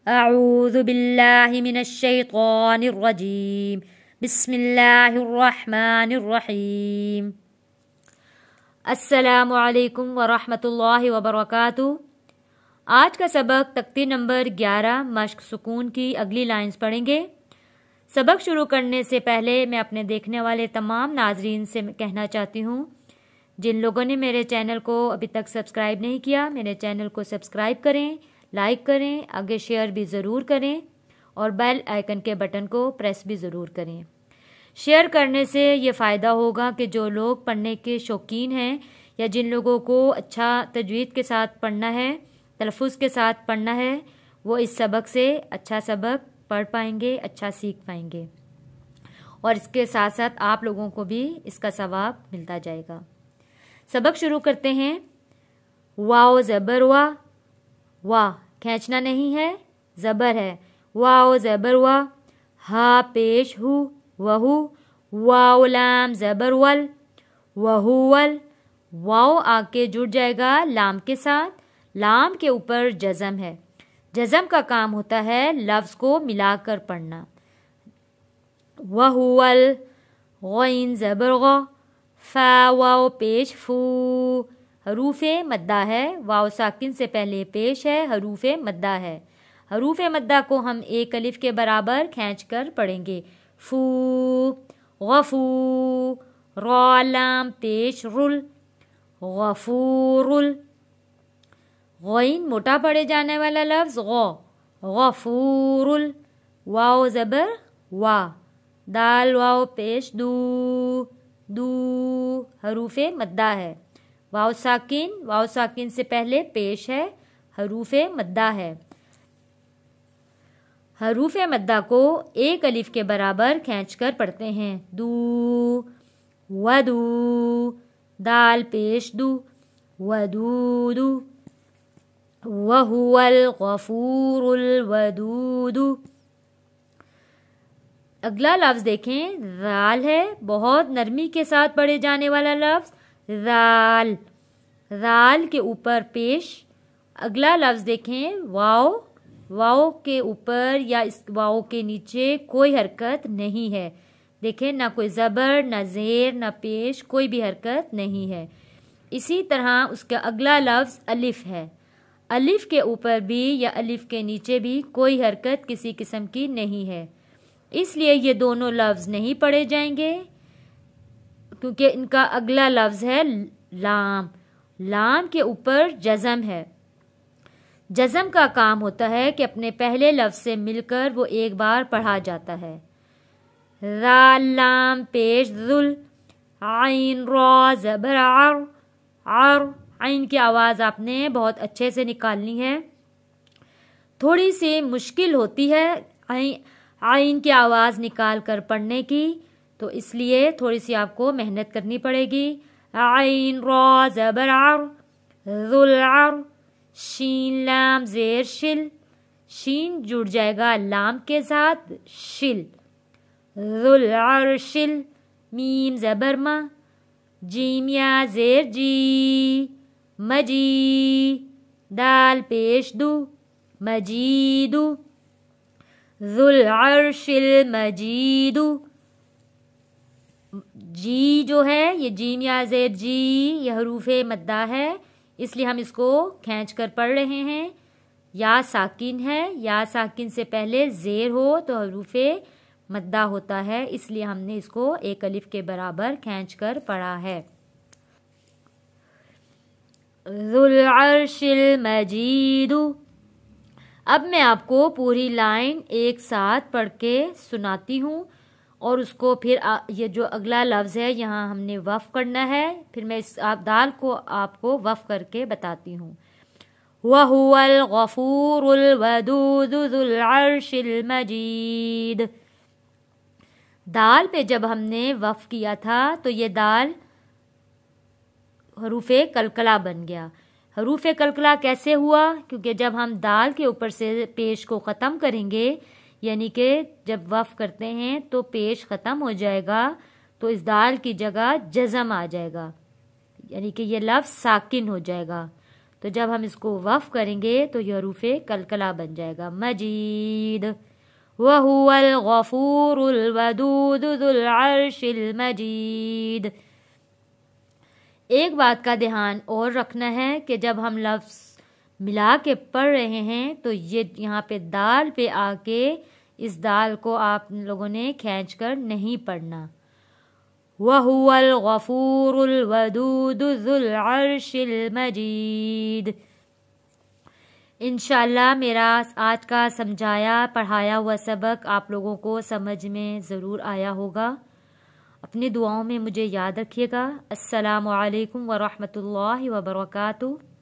أعوذ بالله من الشيطان الرجيم بسم الله الرحمن الرحيم السلام علیکم ورحمۃ اللہ وبرکاتہ۔ آج کا سبق تختی نمبر 11 مشق سکون کی اگلی لائنز پڑھیں گے۔ سبق شروع کرنے سے پہلے میں اپنے دیکھنے والے تمام ناظرین سے کہنا چاہتی ہوں، جن لوگوں نے میرے چینل کو ابھی تک سبسکرائب نہیں کیا، میرے چینل کو سبسکرائب کریں، لائک کریں، آگے شیئر بھی ضرور کریں اور بیل آئیکن کے بٹن کو پریس بھی ضرور کریں۔ شیئر کرنے سے یہ فائدہ ہوگا کہ جو لوگ پڑھنے کے شوقین ہیں یا جن لوگوں کو اچھا تجوید کے ساتھ پڑھنا ہے، تلفظ کے ساتھ پڑھنا ہے، وہ اس سبق سے اچھا سبق پڑھ پائیں گے، اچھا سیکھ پائیں گے، اور اس کے ساتھ ساتھ آپ لوگوں کو بھی اس کا ثواب ملتا جائے گا۔ سبق شروع کرتے ہیں۔ واو زبر وا، وا کھینچنا نہیں ہے، زبر ہے، واو زبر وا۔ ہا پیش ہو، وہو، واو لام زبر ول، وہول۔ واو آ کے جڑ جائے گا لام کے ساتھ، لام کے اوپر جزم ہے۔ جزم کا کام ہوتا ہے لفظ کو ملا کر پڑھنا۔ وہول، غین زبر غ، فا واو پیش فو، حروف مدہ ہے، واو ساکن سے پہلے پیش ہے، حروف مدہ ہے۔ حروف مدہ کو ہم ایک الف کے برابر کھینچ کر پڑھیں گے۔ فو، غفو، را لام پیش رل، غفورل۔ غین موٹا پڑھے جانے والا لفظ غ، غفورل۔ واو زبر وا، دال واو پیش دو، دو، حروف مدہ ہے۔ واو ساکن سے پہلے پیش ہے، حروف مدہ ہے۔ حروف مدہ کو ایک الف کے برابر کھینچ کر پڑھتے ہیں۔ دو، ودو، دال پیش دو، ودودو، وہو الغفور الودود۔ اگلا لفظ دیکھیں، ذال ہے، بہت نرمی کے ساتھ پڑھے جانے والا لفظ ذال، ذال کے اوپر پیش۔ اگلا لفظ دیکھیں، واو، واو کے اوپر یا اس واو کے نیچے کوئی حرکت نہیں ہے۔ دیکھیں، نہ کوئی زبر، نہ زیر، نہ پیش، کوئی بھی حرکت نہیں ہے۔ اسی طرح اس کا اگلا لفظ الف ہے۔ الف کے اوپر بھی یا الف کے نیچے بھی کوئی حرکت کسی قسم کی نہیں ہے، اس لیے یہ دونوں لفظ نہیں پڑھے جائیں گے، کیونکہ ان کا اگلا لفظ ہے لام، لام کے اوپر جزم ہے۔ جزم کا کام ہوتا ہے کہ اپنے پہلے لفظ سے مل کر وہ ایک بار پڑھا جاتا ہے۔ ذال لام پیش ذل، عین را زبر عر، عر، عین کی آواز آپ نے بہت اچھے سے نکالنی ہے۔ تھوڑی سی مشکل ہوتی ہے عین کی آواز نکال کر پڑھنے کی، تو اس لیے تھوڑی سی آپ کو محنت کرنی پڑے گی۔ عین را زبر عر، ذل عر، شین لام زیر شل، شین جڑ جائے گا لام کے ساتھ، شل، ذل عر شل۔ میم زبر ما، جیم یا زیر جی، مجی، دال پیش دو، مجیدو، ذل عرش المجید۔ جی جو ہے یہ جیم یا زیر جی، یہ حروف مدہ ہے، اس لیے ہم اس کو کھینچ کر پڑھ رہے ہیں۔ یا ساکن ہے، یا ساکن سے پہلے زیر ہو تو حروف مدہ ہوتا ہے، اس لیے ہم نے اس کو ایک الف کے برابر کھینچ کر پڑھا ہے۔ ذو العرش المجید۔ اب میں آپ کو پوری لائن ایک ساتھ پڑھ کے سناتی ہوں، اور اس کو پھر یہ جو اگلا لفظ ہے یہاں ہم نے وقف کرنا ہے، پھر میں اس دال کو آپ کو وقف کر کے بتاتی ہوں۔ وَهُوَ الْغَفُورُ الْوَدُودُ ذُو الْعَرْشِ الْمَجِيدُ۔ دال پہ جب ہم نے وقف کیا تھا تو یہ دال حروف قلقلہ بن گیا۔ حروف قلقلہ کیسے ہوا؟ کیونکہ جب ہم دال کے اوپر سے پیش کو ختم کریں گے، یعنی کہ جب وقف کرتے ہیں تو پیش ختم ہو جائے گا، تو اس دال کی جگہ جزم آ جائے گا، یعنی کہ یہ لفظ ساکن ہو جائے گا۔ تو جب ہم اس کو وقف کریں گے تو یہ حروف قلقلہ بن جائے گا مجید وَهُوَ الْغَفُورُ الْوَدُودُ ذُو الْعَرْشِ الْمَجِيدُ۔ ایک بات کا دھیان اور رکھنا ہے کہ جب ہم لفظ ملا کے پڑھ رہے ہیں تو یہ یہاں پہ دال پہ آ کے اس دال کو آپ لوگوں نے کھینچ کر نہیں پڑھنا۔ وَهُوَ الْغَفُورُ الْوَدُودُ ذُو الْعَرْشِ الْمَجِيدُ۔ انشاءاللہ میرا آج کا سمجھایا پڑھایا ہوا سبق آپ لوگوں کو سمجھ میں ضرور آیا ہوگا۔ اپنی دعاؤں میں مجھے یاد رکھیے گا۔ السلام علیکم ورحمۃ اللہ وبرکاتہ۔